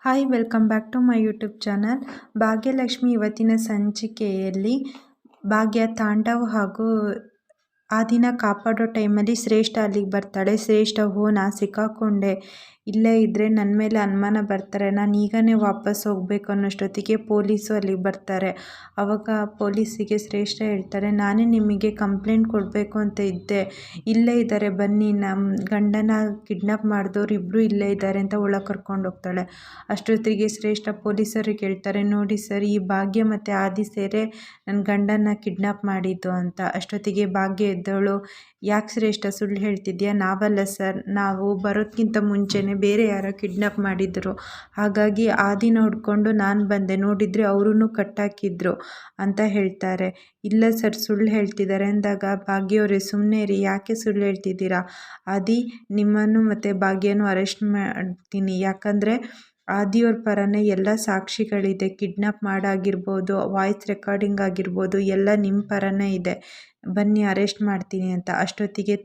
Hi welcome back to my YouTube channel. Bhagyalakshmi ಇವತ್ತಿನ ಸಂಚಿಕೆಯಲ್ಲಿ ಭಾಗ್ಯ ತಾಂಡವ್ ಹಾಗೂ ಆದಿನ ಕಾಪಾಡೋ ಟೈಮಲ್ಲಿ ಶ್ರೇಷ್ಠ ಅಲ್ಲಿಗೆ ಬರ್ತಾಳೆ. ಶ್ರೇಷ್ಠ ನಾ ಸಿಕ್ಕಾಕೊಂಡೆ, ಇಲ್ಲೇ ಇದ್ದರೆ ನನ್ನ ಮೇಲೆ ಅನುಮಾನ ಬರ್ತಾರೆ, ನಾನು ಈಗನೇ ವಾಪಸ್ ಹೋಗಬೇಕು ಅನ್ನೋಷ್ಟೊತ್ತಿಗೆ ಪೊಲೀಸು ಅಲ್ಲಿಗೆ ಬರ್ತಾರೆ. ಆವಾಗ ಪೊಲೀಸಿಗೆ ಶ್ರೇಷ್ಠ ಹೇಳ್ತಾರೆ, ನಾನೇ ನಿಮಗೆ ಕಂಪ್ಲೇಂಟ್ ಕೊಡಬೇಕು ಅಂತ ಇದ್ದೆ, ಇಲ್ಲೇ ಇದ್ದಾರೆ ಬನ್ನಿ, ನಮ್ಮ ಗಂಡನ ಕಿಡ್ನಾಪ್ ಮಾಡಿದವ್ರು ಇಬ್ಬರು ಇಲ್ಲೇ ಇದ್ದಾರೆ ಅಂತ ಒಳಗೆ ಕರ್ಕೊಂಡು ಹೋಗ್ತಾಳೆ. ಅಷ್ಟೊತ್ತಿಗೆ ಶ್ರೇಷ್ಠ ಪೊಲೀಸರಿಗೆ ಹೇಳ್ತಾರೆ, ನೋಡಿ ಸರ್, ಈ ಭಾಗ್ಯ ಮತ್ತು ಆದಿ ಸೇರೆ ನನ್ನ ಗಂಡನ ಕಿಡ್ನಾಪ್ ಮಾಡಿದ್ದು ಅಂತ. ಅಷ್ಟೊತ್ತಿಗೆ ಭಾಗ್ಯ ಎದ್ದವಳು, ಯಾಕೆ ಶ್ರೇಷ್ಠ ಸುಳ್ಳು ಹೇಳ್ತಿದ್ಯಾ? ನಾವಲ್ಲ ಸರ್, ನಾವು ಬರೋದಕ್ಕಿಂತ ಮುಂಚೆನೇ ಬೇರೆ ಯಾರೋ ಕಿಡ್ನಾಪ್ ಮಾಡಿದ್ರು, ಹಾಗಾಗಿ ಆದಿನ ಹುಡ್ಕೊಂಡು ನಾನು ಬಂದೆ, ನೋಡಿದರೆ ಅವರೂ ಕಟ್ಟಾಕಿದ್ರು ಅಂತ ಹೇಳ್ತಾರೆ. ಇಲ್ಲ ಸರ್, ಸುಳ್ಳು ಹೇಳ್ತಿದ್ದಾರೆ ಅಂದಾಗ ಭಾಗ್ಯವರೇ ಸುಮ್ಮನೆ ಇರಿ, ಯಾಕೆ ಸುಳ್ಳು ಹೇಳ್ತಿದ್ದೀರಾ? ಆದಿ ನಿಮ್ಮನ್ನು ಮತ್ತು ಭಾಗ್ಯನೂ ಅರೆಸ್ಟ್ ಮಾಡ್ತೀನಿ, ಯಾಕಂದರೆ ಆದಿಯವ್ರ ಪರನೇ ಎಲ್ಲ ಸಾಕ್ಷಿಗಳಿದೆ, ಕಿಡ್ನಾಪ್ ಮಾಡಾಗಿರ್ಬೋದು, ವಾಯ್ಸ್ ರೆಕಾರ್ಡಿಂಗ್ ಆಗಿರ್ಬೋದು, ಎಲ್ಲ ನಿಮ್ಮ ಪರನೇ ಇದೆ, ಬನ್ನಿ ಅರೆಸ್ಟ್ ಮಾಡ್ತೀನಿ ಅಂತ. ಅಷ್ಟೊತ್ತಿಗೆ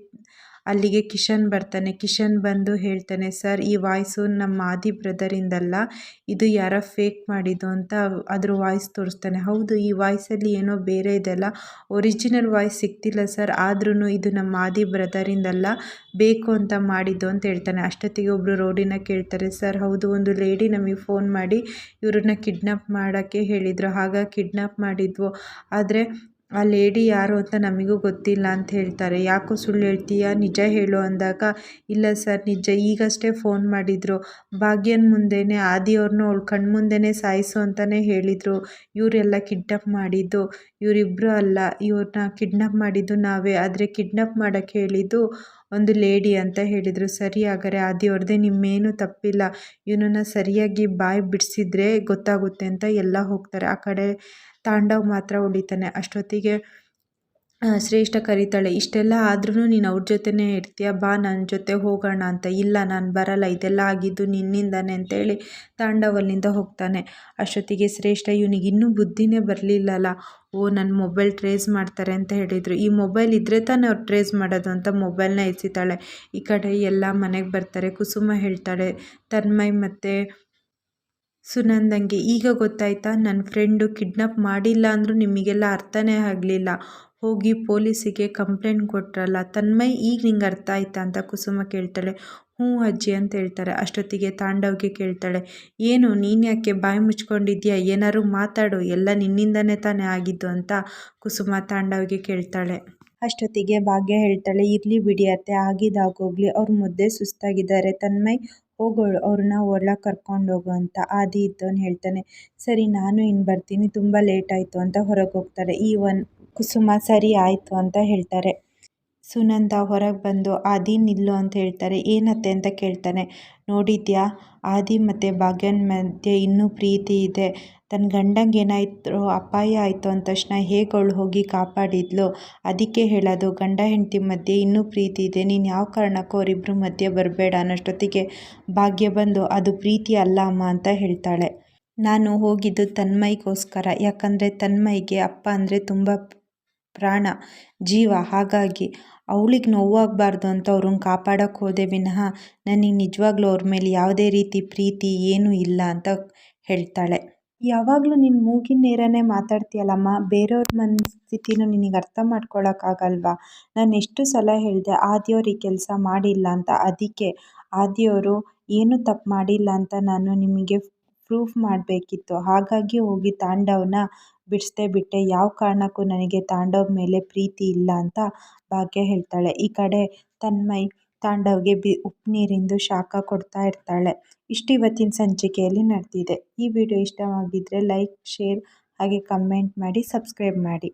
ಅಲ್ಲಿಗೆ ಕಿಶನ್ ಬರ್ತಾನೆ. ಕಿಶನ್ ಬಂದು ಹೇಳ್ತಾನೆ, ಸರ್, ಈ ವಾಯ್ಸು ನಮ್ಮ ಆದಿ ಬ್ರದರಿಂದಲ್ಲ, ಇದು ಯಾರೋ ಫೇಕ್ ಮಾಡಿದ್ದು ಅಂತ ಅದ್ರ ವಾಯ್ಸ್ ತೋರಿಸ್ತಾನೆ. ಹೌದು, ಈ ವಾಯ್ಸಲ್ಲಿ ಏನೋ ಬೇರೆ ಇದೆಲ್ಲ, ಒರಿಜಿನಲ್ ವಾಯ್ಸ್ ಸಿಗ್ತಿಲ್ಲ ಸರ್, ಆದ್ರೂ ಇದು ನಮ್ಮ ಆದಿ ಬ್ರದರಿಂದಲ್ಲ, ಬೇಕು ಅಂತ ಮಾಡಿದ್ದು ಅಂತ ಹೇಳ್ತಾನೆ. ಅಷ್ಟೊತ್ತಿಗೆ ಒಬ್ಬರು ರೋಡಿನ ಕೇಳ್ತಾರೆ, ಸರ್ ಹೌದು, ಒಂದು ಲೇಡಿ ನಮಗೆ ಫೋನ್ ಮಾಡಿ ಇವ್ರನ್ನ ಕಿಡ್ನಾಪ್ ಮಾಡೋಕ್ಕೆ ಹೇಳಿದರು, ಹಾಗಾಗಿ ಕಿಡ್ನಾಪ್ ಮಾಡಿದ್ವು, ಆದರೆ ಆ ಲೇಡಿ ಯಾರು ಅಂತ ನಮಗೂ ಗೊತ್ತಿಲ್ಲ ಅಂತ ಹೇಳ್ತಾರೆ. ಯಾಕೋ ಸುಳ್ಳು ಹೇಳ್ತೀಯಾ, ನಿಜ ಹೇಳು ಅಂದಾಗ, ಇಲ್ಲ ಸರ್ ನಿಜ, ಈಗಷ್ಟೇ ಫೋನ್ ಮಾಡಿದರು, ಭಾಗ್ಯನ ಮುಂದೆನೇ ಆದಿಯವ್ರನ್ನ ಅವಳು ಕಣ್ಮುಂದೆನೇ ಸಾಯಿಸು ಅಂತಲೇ ಹೇಳಿದರು, ಇವರೆಲ್ಲ ಕಿಡ್ನಾಪ್ ಮಾಡಿದ್ದು ಇವರಿಬ್ಬರು ಅಲ್ಲ, ಇವ್ರನ್ನ ಕಿಡ್ನಾಪ್ ಮಾಡಿದ್ದು ನಾವೇ, ಆದರೆ ಕಿಡ್ನಾಪ್ ಮಾಡೋಕ್ಕೆ ಹೇಳಿದ್ದು ಒಂದು ಲೇಡಿ ಅಂತ ಹೇಳಿದರು. ಸರಿ, ಹಾಗಾದರೆ ಆದಿಯವ್ರದ್ದೇ, ನಿಮ್ಮೇನೂ ತಪ್ಪಿಲ್ಲ, ಇವನನ್ನು ಸರಿಯಾಗಿ ಬಾಯಿ ಬಿಡಿಸಿದ್ರೆ ಗೊತ್ತಾಗುತ್ತೆ ಅಂತ ಎಲ್ಲ ಹೋಗ್ತಾರೆ. ಆ ಕಡೆ ತಾಂಡವ್ ಮಾತ್ರ ಉಳಿತಾನೆ. ಅಷ್ಟೊತ್ತಿಗೆ ಶ್ರೇಷ್ಠ ಕರೀತಾಳೆ, ಇಷ್ಟೆಲ್ಲ ಆದ್ರೂ ನೀನು ಅವ್ರ ಜೊತೆನೇ ಇರ್ತೀಯ, ಬಾ ನನ್ನ ಜೊತೆ ಹೋಗೋಣ ಅಂತ. ಇಲ್ಲ, ನಾನು ಬರಲ್ಲ, ಇದೆಲ್ಲ ಆಗಿದ್ದು ನಿನ್ನಿಂದಾನೆ ಅಂತೇಳಿ ತಾಂಡವ್ ಅಲ್ಲಿಂದ ಹೋಗ್ತಾನೆ. ಅಷ್ಟೊತ್ತಿಗೆ ಶ್ರೇಷ್ಠ, ಇವನಿಗೆ ಇನ್ನೂ ಬುದ್ಧಿನೇ ಬರಲಿಲ್ಲಲ್ಲ, ನನ್ನ ಮೊಬೈಲ್ ಟ್ರೇಸ್ ಮಾಡ್ತಾರೆ ಅಂತ ಹೇಳಿದರು, ಈ ಮೊಬೈಲ್ ಇದ್ದರೆ ತಾನೇ ಅವ್ರು ಟ್ರೇಸ್ ಮಾಡೋದು ಅಂತ ಮೊಬೈಲ್ನ ಎಸಿತಾಳೆ. ಈ ಕಡೆ ಎಲ್ಲ ಮನೆಗೆ ಬರ್ತಾರೆ. ಕುಸುಮ ಹೇಳ್ತಾಳೆ, ತನ್ಮಯ್ ಮತ್ತು ಸುನಂದಂಗೆ, ಈಗ ಗೊತ್ತಾಯ್ತಾ, ನನ್ನ ಫ್ರೆಂಡು ಕಿಡ್ನಾಪ್ ಮಾಡಿಲ್ಲ ಅಂದರೂ ನಿಮಗೆಲ್ಲ ಅರ್ಥನೇ ಆಗಲಿಲ್ಲ, ಹೋಗಿ ಪೊಲೀಸಿಗೆ ಕಂಪ್ಲೇಂಟ್ ಕೊಟ್ರಲ್ಲ ತನ್ಮಯ್, ಈಗ ನಿಂಗೆ ಅರ್ಥ ಆಯ್ತಾ ಅಂತ ಕುಸುಮ ಕೇಳ್ತಾಳೆ. ಹ್ಞೂ ಅಜ್ಜಿ ಅಂತ ಹೇಳ್ತಾರೆ. ಅಷ್ಟೊತ್ತಿಗೆ ತಾಂಡವ್ಗೆ ಕೇಳ್ತಾಳೆ, ಏನು ನೀನು ಯಾಕೆ ಬಾಯಿ ಮುಚ್ಕೊಂಡಿದ್ಯಾ, ಏನಾದ್ರು ಮಾತಾಡು, ಎಲ್ಲ ನಿನ್ನಿಂದನೇ ತಾನೇ ಆಗಿದ್ದು ಅಂತ ಕುಸುಮ ತಾಂಡವ್ಗೆ ಕೇಳ್ತಾಳೆ. ಅಷ್ಟೊತ್ತಿಗೆ ಭಾಗ್ಯ ಹೇಳ್ತಾಳೆ, ಇರಲಿ ಬಿಡಿ ಅತ್ತೆ, ಆಗಿದ್ದಾಗೋಗ್ಲಿ, ಅವ್ರ ಮುದ್ದೆ ಸುಸ್ತಾಗಿದ್ದಾರೆ, ತನ್ಮಯ್ ಹೋಗೋಳು, ಅವ್ರನ್ನ ಒಳಗೆ ಕರ್ಕೊಂಡೋಗು ಅಂತ. ಆದಿ ಇದ್ದವನು ಹೇಳ್ತಾನೆ, ಸರಿ ನಾನು ಇನ್ನು ಬರ್ತೀನಿ, ತುಂಬ ಲೇಟ್ ಆಯಿತು ಅಂತ ಹೊರಗೆ ಹೋಗ್ತಾರೆ. ಕುಸುಮ ಸರಿ ಆಯಿತು ಅಂತ ಹೇಳ್ತಾರೆ. ಸುನಂದ ಹೊರಗೆ ಬಂದು ಆದಿ ನಿಲ್ಲು ಅಂತ ಹೇಳ್ತಾರೆ. ಏನತ್ತೆ ಅಂತ ಕೇಳ್ತಾನೆ. ನೋಡಿದ್ಯಾ, ಆದಿ ಮತ್ತು ಭಾಗ್ಯನ ಮಧ್ಯೆ ಇನ್ನೂ ಪ್ರೀತಿ ಇದೆ, ತನ್ನ ಗಂಡಂಗೆ ಏನಾಯಿತು ಅಪಾಯ ಆಯಿತು ಅಂದ ತಕ್ಷಣ ಹೇಗೆ ಅವಳು ಹೋಗಿ ಕಾಪಾಡಿದ್ಲು, ಅದಕ್ಕೆ ಹೇಳೋದು ಗಂಡ ಹೆಂಡತಿ ಮಧ್ಯೆ ಇನ್ನೂ ಪ್ರೀತಿ ಇದೆ, ನೀನು ಯಾವ ಕಾರಣಕ್ಕೂ ಅವರಿಬ್ಬರ ಮಧ್ಯೆ ಬರಬೇಡ ಅನ್ನೋಷ್ಟೊತ್ತಿಗೆ ಭಾಗ್ಯ ಬಂದು, ಅದು ಪ್ರೀತಿ ಅಲ್ಲ ಅಮ್ಮ ಅಂತ ಹೇಳ್ತಾಳೆ. ನಾನು ಹೋಗಿದ್ದು ತನ್ಮಯ್ಗೋಸ್ಕರ, ಯಾಕಂದರೆ ತನ್ಮಯ್ಗೆ ಅಪ್ಪ ಅಂದರೆ ತುಂಬ ಪ್ರಾಣ, ಜೀವ, ಹಾಗಾಗಿ ಅವಳಿಗೆ ನೋವಾಗಬಾರ್ದು ಅಂತ ಅವ್ರನ್ನ ಕಾಪಾಡೋಕ್ಕೆ ಹೋದೆ ವಿನಃ ನನಗೆ ನಿಜವಾಗ್ಲೂ ಅವ್ರ ಮೇಲೆ ಯಾವುದೇ ರೀತಿ ಪ್ರೀತಿ ಏನೂ ಇಲ್ಲ ಅಂತ ಹೇಳ್ತಾಳೆ. ಯಾವಾಗಲೂ ನಿನ್ನ ಮೂಗಿನ ನೇರನೇ ಮಾತಾಡ್ತೀಯಲ್ಲಮ್ಮ, ಬೇರೆಯವ್ರ ಮನಸ್ಥಿತಿನೂ ನಿನಗೆ ಅರ್ಥ ಮಾಡ್ಕೊಳಕ್ಕಾಗಲ್ವಾ? ನಾನು ಎಷ್ಟು ಸಲ ಹೇಳಿದೆ ಆದಿಯವ್ರು ಈ ಕೆಲಸ ಮಾಡಿಲ್ಲ ಅಂತ, ಅದಕ್ಕೆ ಆದಿಯವರು ಏನೂ ತಪ್ಪು ಮಾಡಿಲ್ಲ ಅಂತ ನಾನು ನಿಮಗೆ ಪ್ರೂಫ್ ಮಾಡಬೇಕಿತ್ತು, ಹಾಗಾಗಿ ಹೋಗಿ ತಾಂಡವ್ನ ಬಿಡಿಸ್ದೇ ಬಿಟ್ಟೆ, ಯಾವ ಕಾರಣಕ್ಕೂ ನನಗೆ ತಾಂಡವ್ ಮೇಲೆ ಪ್ರೀತಿ ಇಲ್ಲ ಅಂತ ಭಾಗ್ಯ ಹೇಳ್ತಾಳೆ. ಈ ಕಡೆ ತನ್ಮಯ್ ತಾಂಡವ್ಗೆ ಉಪ್ಪು ನೀರಿಂದು ಶಾಖ ಕೊಡ್ತಾ ಇರ್ತಾಳೆ. ಇಷ್ಟು ಇವತ್ತಿನ ಸಂಚಿಕೆಯಲ್ಲಿ ನಡೆದಿದೆ. ಈ ವಿಡಿಯೋ ಇಷ್ಟವಾಗಿದ್ದರೆ ಲೈಕ್, ಶೇರ್ ಹಾಗೆ ಕಮೆಂಟ್ ಮಾಡಿ, ಸಬ್ಸ್ಕ್ರೈಬ್ ಮಾಡಿ.